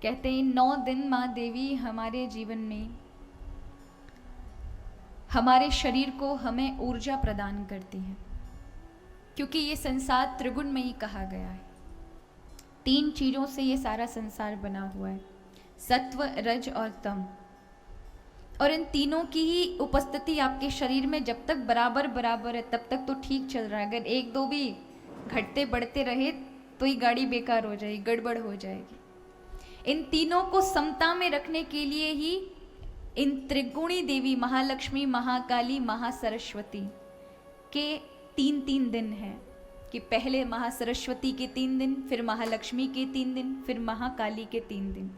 कहते हैं 9 दिन माँ देवी हमारे जीवन में हमारे शरीर को हमें ऊर्जा प्रदान करती है, क्योंकि ये संसार त्रिगुणमयी कहा गया है। 3 चीज़ों से ये सारा संसार बना हुआ है, सत्व, रज और तम। और इन तीनों की ही उपस्थिति आपके शरीर में जब तक बराबर बराबर है तब तक तो ठीक चल रहा है। अगर 1-2 भी घटते बढ़ते रहे तो ये गाड़ी बेकार हो जाएगी, गड़बड़ हो जाएगी। इन तीनों को समता में रखने के लिए ही इन त्रिगुणी देवी महालक्ष्मी, महाकाली, महासरस्वती के 3-3 दिन हैं कि पहले महासरस्वती के 3 दिन, फिर महालक्ष्मी के 3 दिन, फिर महाकाली के 3 दिन,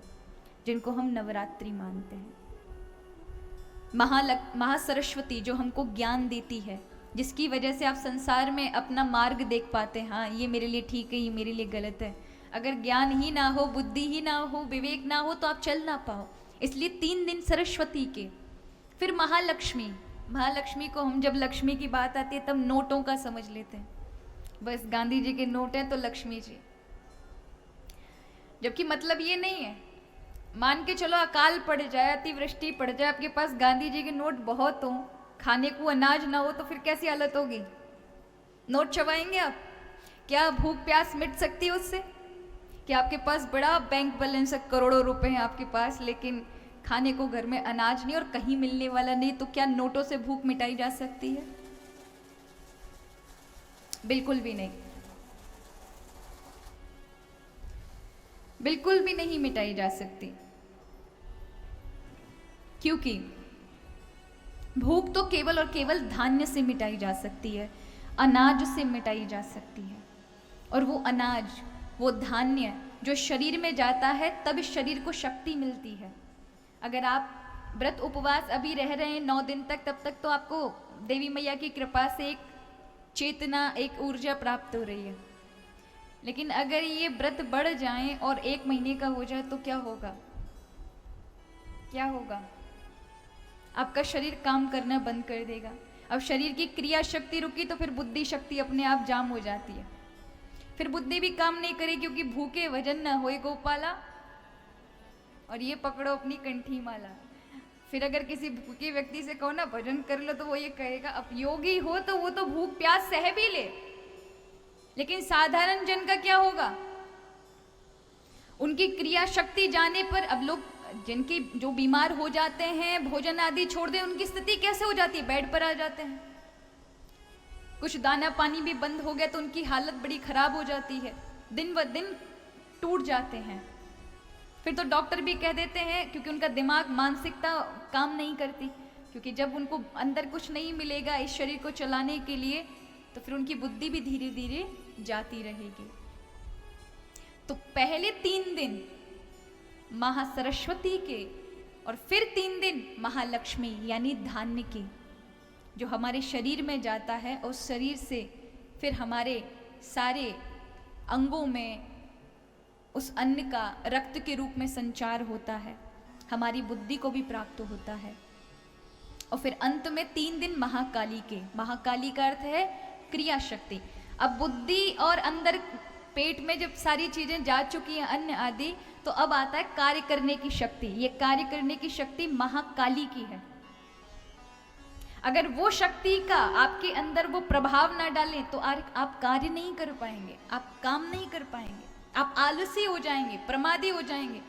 जिनको हम नवरात्रि मानते हैं। महासरस्वती जो हमको ज्ञान देती है, जिसकी वजह से आप संसार में अपना मार्ग देख पाते हैं। हाँ, ये मेरे लिए ठीक है, ये मेरे लिए गलत है। अगर ज्ञान ही ना हो, बुद्धि ही ना हो, विवेक ना हो तो आप चल ना पाओ। इसलिए 3 दिन सरस्वती के। फिर महालक्ष्मी, महालक्ष्मी को हम जब लक्ष्मी की बात आती है तब नोटों का समझ लेते हैं, बस गांधी जी के नोट हैं तो लक्ष्मी जी, जबकि मतलब ये नहीं है। मान के चलो अकाल पड़ जाए, अतिवृष्टि पड़ जाए, आपके पास गांधी जी के नोट बहुत हो, खाने को अनाज ना हो, तो फिर कैसी हालत होगी? नोट चबाएंगे आप? क्या भूख प्यास मिट सकती है उससे? कि आपके पास बड़ा बैंक बैलेंस है, करोड़ों रुपए हैं आपके पास, लेकिन खाने को घर में अनाज नहीं और कहीं मिलने वाला नहीं, तो क्या नोटों से भूख मिटाई जा सकती है? बिल्कुल भी नहीं, बिल्कुल भी नहीं मिटाई जा सकती। क्योंकि भूख तो केवल और केवल धान्य से मिटाई जा सकती है, अनाज से मिटाई जा सकती है। और वो अनाज, वो धान्य जो शरीर में जाता है तब शरीर को शक्ति मिलती है। अगर आप व्रत उपवास अभी रह रहे हैं 9 दिन तक, तब तक तो आपको देवी मैया की कृपा से एक चेतना, एक ऊर्जा प्राप्त हो रही है। लेकिन अगर ये व्रत बढ़ जाएं और 1 महीने का हो जाए तो क्या होगा? क्या होगा? आपका शरीर काम करना बंद कर देगा। अब शरीर की क्रिया शक्ति रुकी तो फिर बुद्धि शक्ति अपने आप जाम हो जाती है। फिर बुद्धि भी काम नहीं करे, क्योंकि भूखे भजन न होए गोपाला, और ये पकड़ो अपनी कंठी माला। फिर अगर किसी भूखे व्यक्ति से कहो ना भजन कर लो, तो वो ये कहेगा, अब योगी हो तो वो तो भूख प्यास सह भी ले, लेकिन साधारण जन का क्या होगा? उनकी क्रिया शक्ति जाने पर, अब लोग जिनकी जो बीमार हो जाते हैं, भोजन आदि छोड़ दें, उनकी स्थिति कैसे हो जाती है? बेड पर आ जाते हैं। कुछ दाना पानी भी बंद हो गया तो उनकी हालत बड़ी खराब हो जाती है, दिन ब दिन टूट जाते हैं। फिर तो डॉक्टर भी कह देते हैं, क्योंकि उनका दिमाग, मानसिकता काम नहीं करती, क्योंकि जब उनको अंदर कुछ नहीं मिलेगा इस शरीर को चलाने के लिए, तो फिर उनकी बुद्धि भी धीरे धीरे जाती रहेगी। तो पहले 3 दिन महासरस्वती के और फिर 3 दिन महालक्ष्मी यानी धान्य के, जो हमारे शरीर में जाता है और शरीर से फिर हमारे सारे अंगों में उस अन्न का रक्त के रूप में संचार होता है, हमारी बुद्धि को भी प्राप्त होता है। और फिर अंत में 3 दिन महाकाली के। महाकाली का अर्थ है क्रिया शक्ति। अब बुद्धि और अंदर पेट में जब सारी चीजें जा चुकी हैं, अन्न आदि, तो अब आता है कार्य करने की शक्ति। ये कार्य करने की शक्ति महाकाली की है। अगर वो शक्ति का आपके अंदर वो प्रभाव ना डालें तो आप कार्य नहीं कर पाएंगे, आप काम नहीं कर पाएंगे, आप आलसी हो जाएंगे, प्रमादी हो जाएंगे।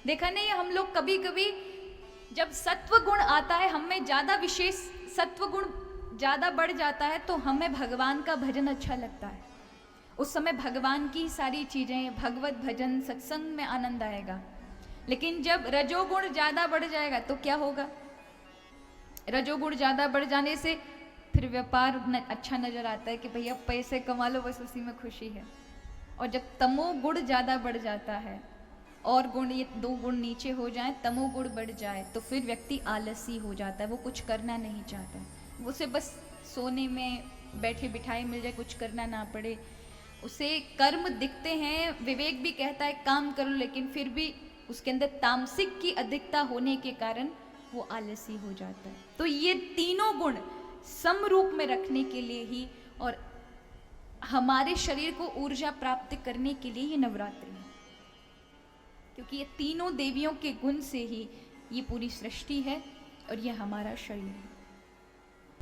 देखा नहीं, हम लोग कभी कभी जब सत्व गुण आता है, हमें ज्यादा विशेष सत्व गुण ज्यादा बढ़ जाता है, तो हमें भगवान का भजन अच्छा लगता है। उस समय भगवान की सारी चीजें, भगवत भजन, सत्संग में आनंद आएगा। लेकिन जब रजोगुण ज्यादा बढ़ जाएगा तो क्या होगा? रजोगुण ज्यादा बढ़ जाने से फिर व्यापार अच्छा नजर आता है कि भैया पैसे कमा लो, बस उसी में खुशी है। और जब तमोगुण ज्यादा बढ़ जाता है और गुण, ये 2 गुण नीचे हो जाए, तमोगुण बढ़ जाए, तो फिर व्यक्ति आलसी हो जाता है, वो कुछ करना नहीं चाहता है। उसे बस सोने में बैठे बिठाए मिल जाए, कुछ करना ना पड़े। उसे कर्म दिखते हैं, विवेक भी कहता है काम करो, लेकिन फिर भी उसके अंदर तामसिक की अधिकता होने के कारण वो आलसी हो जाता है। तो ये तीनों गुण समरूप में रखने के लिए ही और हमारे शरीर को ऊर्जा प्राप्त करने के लिए ये नवरात्रि है। क्योंकि ये तीनों देवियों के गुण से ही ये पूरी सृष्टि है और ये हमारा शरीर है।